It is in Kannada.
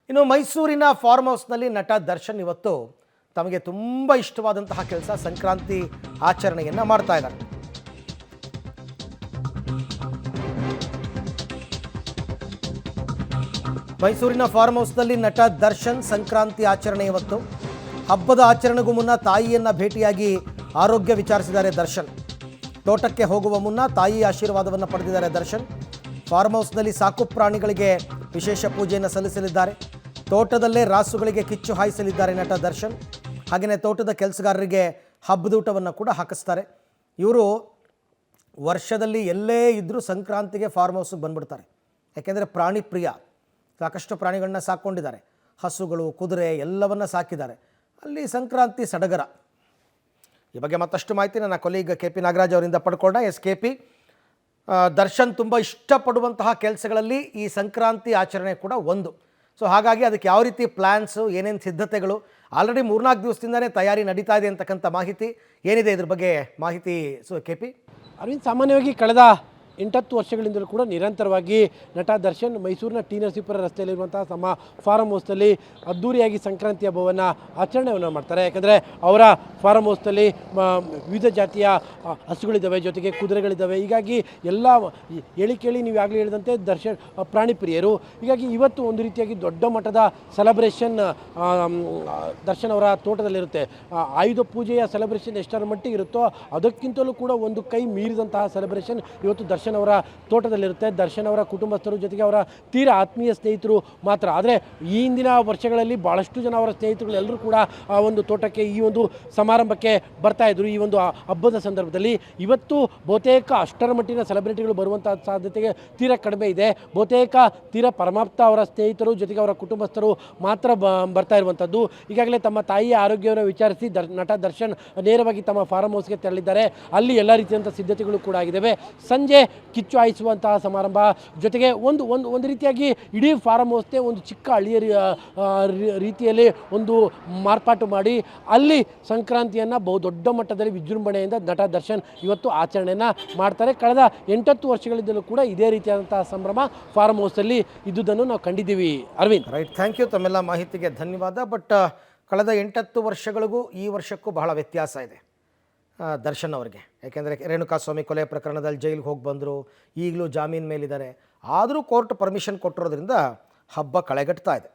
ಇನ್ನು ಮೈಸೂರಿನ ಫಾರ್ಮ್ ಹೌಸ್ನಲ್ಲಿ ನಟ ದರ್ಶನ್ ಇವತ್ತು ತಮಗೆ ತುಂಬ ಇಷ್ಟವಾದಂತಹ ಕೆಲಸ ಸಂಕ್ರಾಂತಿ ಆಚರಣೆಯನ್ನು ಮಾಡ್ತಾ ಇದ್ದಾರೆ. ಮೈಸೂರಿನ ಫಾರ್ಮ್ ಹೌಸ್ನಲ್ಲಿ ನಟ ದರ್ಶನ್ ಸಂಕ್ರಾಂತಿ ಆಚರಣೆ ಇವತ್ತು. ಹಬ್ಬದ ಆಚರಣೆಗೂ ಮುನ್ನ ತಾಯಿಯನ್ನು ಭೇಟಿಯಾಗಿ ಆರೋಗ್ಯ ವಿಚಾರಿಸಿದ್ದಾರೆ ದರ್ಶನ್. ತೋಟಕ್ಕೆ ಹೋಗುವ ಮುನ್ನ ತಾಯಿ ಆಶೀರ್ವಾದವನ್ನು ಪಡೆದಿದ್ದಾರೆ ದರ್ಶನ್. ಫಾರ್ಮ್ ಹೌಸ್ನಲ್ಲಿ ಸಾಕು ಪ್ರಾಣಿಗಳಿಗೆ ವಿಶೇಷ ಪೂಜೆಯನ್ನು ಸಲ್ಲಿಸಲಿದ್ದಾರೆ. ತೋಟದಲ್ಲೇ ರಾಸುಗಳಿಗೆ ಕಿಚ್ಚು ಹಾಯಿಸಲಿದ್ದಾರೆ ನಟ ದರ್ಶನ್. ಹಾಗೆಯೇ ತೋಟದ ಕೆಲಸಗಾರರಿಗೆ ಹಬ್ಬದೂಟವನ್ನು ಕೂಡ ಹಾಕಿಸ್ತಾರೆ. ಇವರು ವರ್ಷದಲ್ಲಿ ಎಲ್ಲೇ ಇದ್ದರೂ ಸಂಕ್ರಾಂತಿಗೆ ಫಾರ್ಮ್ ಹೌಸ್ಗೆ ಬಂದ್ಬಿಡ್ತಾರೆ. ಯಾಕೆಂದರೆ ಪ್ರಾಣಿ ಪ್ರಿಯ, ಸಾಕಷ್ಟು ಪ್ರಾಣಿಗಳನ್ನ ಸಾಕ್ಕೊಂಡಿದ್ದಾರೆ. ಹಸುಗಳು, ಕುದುರೆ ಎಲ್ಲವನ್ನ ಸಾಕಿದ್ದಾರೆ. ಅಲ್ಲಿ ಸಂಕ್ರಾಂತಿ ಸಡಗರ. ಈ ಬಗ್ಗೆ ಮತ್ತಷ್ಟು ಮಾಹಿತಿ ನನ್ನ ಕೊಲೀಗ್ KP ನಾಗರಾಜ್ ಅವರಿಂದ ಪಡ್ಕೊಂಡ. KP, ದರ್ಶನ್ ತುಂಬ ಇಷ್ಟಪಡುವಂತಹ ಕೆಲಸಗಳಲ್ಲಿ ಈ ಸಂಕ್ರಾಂತಿ ಆಚರಣೆ ಕೂಡ ಒಂದು. ಸೊ ಹಾಗಾಗಿ ಅದಕ್ಕೆ ಯಾವ ರೀತಿ ಪ್ಲ್ಯಾನ್ಸು, ಏನೇನು ಸಿದ್ಧತೆಗಳು, ಆಲ್ರೆಡಿ 3-4 ದಿವಸದಿಂದನೇ ತಯಾರಿ ನಡೀತಾ ಇದೆ ಅಂತಕ್ಕಂಥ ಮಾಹಿತಿ ಏನಿದೆ ಇದ್ರ ಬಗ್ಗೆ ಮಾಹಿತಿ KP? ಅರವಿಂದ್, ಸಾಮಾನ್ಯವಾಗಿ ಕಳೆದ 8-10 ವರ್ಷಗಳಿಂದಲೂ ಕೂಡ ನಿರಂತರವಾಗಿ ನಟ ದರ್ಶನ್ ಮೈಸೂರಿನ ಟಿ ನರಸೀಪುರ ರಸ್ತೆಯಲ್ಲಿರುವಂತಹ ತಮ್ಮ ಫಾರಂ ಹೌಸ್ನಲ್ಲಿ ಅದ್ದೂರಿಯಾಗಿ ಸಂಕ್ರಾಂತಿ ಹಬ್ಬವನ್ನು ಆಚರಣೆಯನ್ನು ಮಾಡ್ತಾರೆ. ಯಾಕಂದರೆ ಅವರ ಫಾರಂ ಹೌಸ್ನಲ್ಲಿ ವಿವಿಧ ಜಾತಿಯ ಹಸುಗಳಿದ್ದಾವೆ, ಜೊತೆಗೆ ಕುದುರೆಗಳಿದ್ದಾವೆ. ಹೀಗಾಗಿ ಎಲ್ಲ ಕೇಳಿ ನೀವು ಆಗಲೇ ಹೇಳಿದಂತೆ ದರ್ಶನ್ ಪ್ರಾಣಿ ಪ್ರಿಯರು. ಹೀಗಾಗಿ ಇವತ್ತು ಒಂದು ರೀತಿಯಾಗಿ ದೊಡ್ಡ ಮಟ್ಟದ ಸೆಲೆಬ್ರೇಷನ್ ದರ್ಶನ್ ಅವರ ತೋಟದಲ್ಲಿರುತ್ತೆ. ಆಯುಧ ಪೂಜೆಯ ಸೆಲೆಬ್ರೇಷನ್ ಎಷ್ಟರ ಮಟ್ಟಿಗೆ ಇರುತ್ತೋ ಅದಕ್ಕಿಂತಲೂ ಕೂಡ ಒಂದು ಕೈ ಮೀರಿದಂತಹ ಸೆಲೆಬ್ರೇಷನ್ ಇವತ್ತು ದರ್ಶನ್ ಅವರ ತೋಟದಲ್ಲಿರುತ್ತೆ. ದರ್ಶನ್ ಅವರ ಕುಟುಂಬಸ್ಥರು, ಜೊತೆಗೆ ಅವರ ತೀರಾ ಆತ್ಮೀಯ ಸ್ನೇಹಿತರು ಮಾತ್ರ. ಆದರೆ ಈ ಹಿಂದಿನ ವರ್ಷಗಳಲ್ಲಿ ಭಾಳಷ್ಟು ಜನ ಅವರ ಸ್ನೇಹಿತರು ಎಲ್ಲರೂ ಕೂಡ ಆ ಒಂದು ತೋಟಕ್ಕೆ, ಈ ಒಂದು ಸಮಾರಂಭಕ್ಕೆ ಬರ್ತಾ ಇದ್ರು ಈ ಒಂದು ಹಬ್ಬದ ಸಂದರ್ಭದಲ್ಲಿ. ಇವತ್ತು ಬಹುತೇಕ ಅಷ್ಟರ ಮಟ್ಟಿನ ಸೆಲೆಬ್ರಿಟಿಗಳು ಬರುವಂಥ ಸಾಧ್ಯತೆಗೆ ತೀರಾ ಕಡಿಮೆ ಇದೆ. ಬಹುತೇಕ ತೀರಾ ಪರಮಾಪ್ತ ಅವರ ಸ್ನೇಹಿತರು, ಜೊತೆಗೆ ಅವರ ಕುಟುಂಬಸ್ಥರು ಮಾತ್ರ ಬರ್ತಾ ಇರುವಂಥದ್ದು. ಈಗಾಗಲೇ ತಮ್ಮ ತಾಯಿಯ ಆರೋಗ್ಯವನ್ನು ವಿಚಾರಿಸಿ ನಟ ದರ್ಶನ್ ನೇರವಾಗಿ ತಮ್ಮ ಫಾರಂ ಹೌಸ್ಗೆ ತೆರಳಿದ್ದಾರೆ. ಅಲ್ಲಿ ಎಲ್ಲ ರೀತಿಯಂಥ ಸಿದ್ಧತೆಗಳು ಕೂಡ ಆಗಿದ್ದಾವೆ. ಸಂಜೆ ಕಿಚ್ಚು ಹಾಯಿಸುವಂತಹ ಸಮಾರಂಭ, ಜೊತೆಗೆ ಒಂದು ರೀತಿಯಾಗಿ ಇಡೀ ಫಾರಂ ಹೌಸ್ಗೆ ಒಂದು ಚಿಕ್ಕ ಹಳ್ಳಿಯ ರೀತಿಯಲ್ಲಿ ಒಂದು ಮಾರ್ಪಾಟು ಮಾಡಿ ಅಲ್ಲಿ ಸಂಕ್ರಾಂತಿಯನ್ನು ಬಹುದೊಡ್ಡ ಮಟ್ಟದಲ್ಲಿ ವಿಜೃಂಭಣೆಯಿಂದ ನಟ ದರ್ಶನ್ ಇವತ್ತು ಆಚರಣೆಯನ್ನು ಮಾಡ್ತಾರೆ. ಕಳೆದ 8-10 ವರ್ಷಗಳಿಂದಲೂ ಕೂಡ ಇದೇ ರೀತಿಯಾದಂತಹ ಸಂಭ್ರಮ ಫಾರಂ ಹೌಸಲ್ಲಿ ಇದ್ದುದನ್ನು ನಾವು ಕಂಡಿದ್ದೀವಿ. Aravind, right, thank you. ತಮ್ಮೆಲ್ಲ ಮಾಹಿತಿಗೆ ಧನ್ಯವಾದ. ಬಟ್ ಕಳೆದ 8-10 ವರ್ಷಗಳಿಗೂ ಈ ವರ್ಷಕ್ಕೂ ಬಹಳ ವ್ಯತ್ಯಾಸ ಇದೆ ದರ್ಶನ್ ಅವರಿಗೆ. ಯಾಕೆಂದರೆ ರೇಣುಕಾಸ್ವಾಮಿ ಕೊಲೆ ಪ್ರಕರಣದಲ್ಲಿ ಜೈಲಿಗೆ ಹೋಗಿ ಬಂದರು, ಈಗಲೂ ಜಾಮೀನು ಮೇಲಿದ್ದಾರೆ. ಆದರೂ ಕೋರ್ಟ್ ಪರ್ಮಿಷನ್ ಕೊಟ್ಟಿರೋದ್ರಿಂದ ಹಬ್ಬ ಕಳೆಗಟ್ತಾ ಇದೆ.